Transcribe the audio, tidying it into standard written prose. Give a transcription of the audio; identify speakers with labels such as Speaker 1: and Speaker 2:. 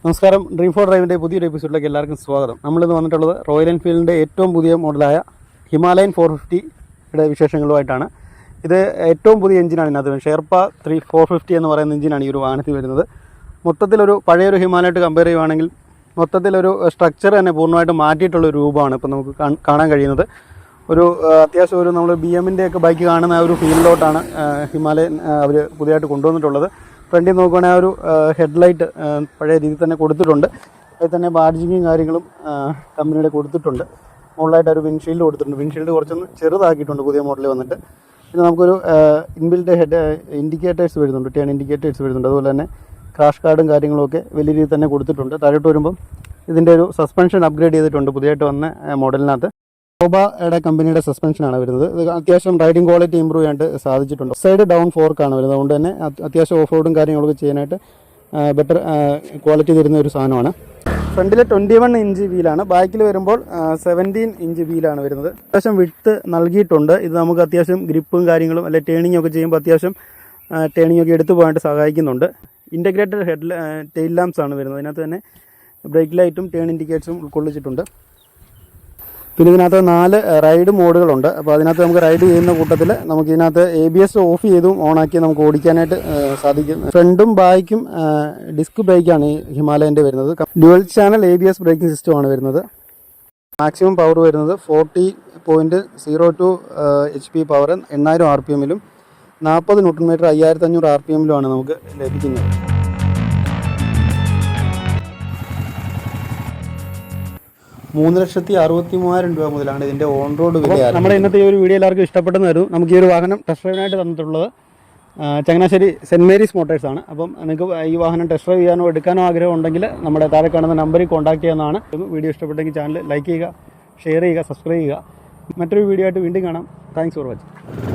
Speaker 1: നമസ്കാരം. Dream four ഡ്രൈവിൻ്റെ പുതിയൊരു എപ്പിസോഡിലേക്ക് എല്ലാവർക്കും സ്വാഗതം. നമ്മളിന്ന് വന്നിട്ടുള്ളത് റോയൽ എൻഫീൽഡിൻ്റെ ഏറ്റവും പുതിയ മോഡലായ ഹിമാലയൻ 450യുടെ വിശേഷങ്ങളുമായിട്ടാണ്. ഇത് ഏറ്റവും പുതിയ എഞ്ചിനാണ് ഇതിനകത്ത്. ഷെർപ്പ 450 എന്ന് പറയുന്ന എഞ്ചിനാണ് ഈ ഒരു വാഹനത്തിൽ വരുന്നത്. മൊത്തത്തിലൊരു പഴയൊരു ഹിമാലയായിട്ട് കമ്പയർ ചെയ്യുകയാണെങ്കിൽ മൊത്തത്തിലൊരു സ്ട്രക്ചർ തന്നെ പൂർണ്ണമായിട്ട് മാറ്റിയിട്ടുള്ളൊരു രൂപമാണ് ഇപ്പോൾ നമുക്ക് കാണാൻ കഴിയുന്നത്. അത്യാവശ്യം ഒരു നമ്മൾ BMൻ്റെ ഒക്കെ ബൈക്ക് കാണുന്ന ആ ഒരു ഫീലിലോട്ടാണ് ഹിമാലയൻ അവർ പുതിയതായിട്ട് കൊണ്ടുവന്നിട്ടുള്ളത്. ഫ്രണ്ടിൽ നോക്കുകയാണെങ്കിൽ ആ ഒരു ഹെഡ്ലൈറ്റ് പഴയ രീതിയിൽ തന്നെ കൊടുത്തിട്ടുണ്ട്. അതിൽ തന്നെ ബാഡ്ജിങ്ങും കാര്യങ്ങളും കമ്പനിയുടെ കൊടുത്തിട്ടുണ്ട്. മുകളിലായിട്ട് ഒരു വിൻഷീൽഡ് കൊടുത്തിട്ടുണ്ട്. വിൻഷീൽഡ് കുറച്ചൊന്ന് ചെറുതാക്കിയിട്ടുണ്ട് പുതിയ മോഡലിൽ വന്നിട്ട്. പിന്നെ നമുക്കൊരു ഇൻബിൽറ്റ് ഇൻഡിക്കേറ്റേഴ്സ് വരുന്നുണ്ട്, ടേൺ ഇൻഡിക്കേറ്റേഴ്സ് വരുന്നുണ്ട്. അതുപോലെ തന്നെ ക്രാഷ് കാർഡും കാര്യങ്ങളുമൊക്കെ വലിയ രീതിയിൽ തന്നെ കൊടുത്തിട്ടുണ്ട്. താഴോട്ട് വരുമ്പം ഇതിൻ്റെ ഒരു സസ്പെൻഷൻ അപ്ഗ്രേഡ് ചെയ്തിട്ടുണ്ട് പുതിയതായിട്ട് വന്ന മോഡലിനകത്ത്. കോബയുടെ കമ്പനിയുടെ സസ്പെൻഷനാണ് വരുന്നത്. ഇത് അത്യാവശ്യം റൈഡിംഗ് ക്വാളിറ്റി ഇമ്പ്രൂവ് ചെയ്യാനായിട്ട് സാധിച്ചിട്ടുണ്ട്. സൈഡ് ഡൗൺ ഫോർക്കാണ് വരുന്നത്. അതുകൊണ്ട് തന്നെ അത്യാവശ്യം ഓഫ് റോഡും കാര്യങ്ങളൊക്കെ ചെയ്യാനായിട്ട് ബെറ്റർ ക്വാളിറ്റി തരുന്ന ഒരു സാധനമാണ്. ഫ്രണ്ടിൽ 21 ഇഞ്ച് വീലാണ്, ബാക്കിൽ വരുമ്പോൾ 17 ഇഞ്ച് വീലാണ് വരുന്നത്. അത്യാവശ്യം വിഡ്ത്ത് നൽകിയിട്ടുണ്ട്. ഇത് നമുക്ക് അത്യാവശ്യം ഗ്രിപ്പും കാര്യങ്ങളും അല്ലെ ടേണിംഗ് ഒക്കെ ചെയ്യുമ്പോൾ അത്യാവശ്യം ടേണിംഗ് ഒക്കെ എടുത്തു പോകാനായിട്ട് സഹായിക്കുന്നുണ്ട്. ഇൻ്റഗ്രേറ്റഡ് ടെയിൽ ലാംപ്സ് ആണ് വരുന്നത്. അതിനകത്ത് തന്നെ ബ്രേക്ക് ലൈറ്റും ടേൺ ഇൻഡിക്കേറ്റേഴ്സും ഉൾക്കൊള്ളിച്ചിട്ടുണ്ട്. പിന്നെ ഇതിനകത്ത് 4 റൈഡ് മോഡുകളുണ്ട്. അപ്പോൾ അതിനകത്ത് നമുക്ക് റൈഡ് ചെയ്യുന്ന കൂട്ടത്തിൽ നമുക്ക് ഇതിനകത്ത് ABS ഓഫ് ചെയ്തും ഓണാക്കി നമുക്ക് ഓടിക്കാനായിട്ട് സാധിക്കും. ഫ്രണ്ടും ബാക്കും ഡിസ്ക് ബ്രേക്കാണ് ഈ ഹിമാലയൻ്റെ വരുന്നത്. ഡ്യുവൽ ചാനൽ ABS ബ്രേക്കിംഗ് സിസ്റ്റമാണ് വരുന്നത്. മാക്സിമം പവർ വരുന്നത് 40.02 HP പവർ 8000 RPM-ലും 40 Nm 5500 RPM-ലുമാണ് നമുക്ക് ലഭിക്കുന്നത്. $3,63,000 മുതലാണ് ഇതിൻ്റെ ഓൺ റോഡ് വില. നമ്മുടെ ഇന്നത്തെ ഈ ഒരു വീഡിയോ എല്ലാവർക്കും ഇഷ്ടപ്പെട്ടെന്നായിരുന്നു. നമുക്ക് ഈ ഒരു വാഹനം ടെസ്റ്റ് ഡ്രൈവിനായിട്ട് തന്നിട്ടുള്ളത് ചങ്ങനാശ്ശേരി സെൻറ്റ് മേരീസ് മോട്ടേഴ്സാണ്. അപ്പം നിങ്ങൾക്ക് ഈ വാഹനം ടെസ്റ്റ് ഡ്രൈവ് ചെയ്യാനോ എടുക്കാനോ ആഗ്രഹം ഉണ്ടെങ്കിൽ നമ്മുടെ താഴെ കാണുന്ന നമ്പറിൽ കോൺടാക്ട് ചെയ്യാവുന്നതാണ്. വീഡിയോ ഇഷ്ടപ്പെട്ടെങ്കിൽ ചാനൽ ലൈക്ക് ചെയ്യുക, ഷെയർ ചെയ്യുക, സബ്സ്ക്രൈബ് ചെയ്യുക. മറ്റൊരു വീഡിയോ ആയിട്ട് വീണ്ടും കാണാം. Thanks for watching.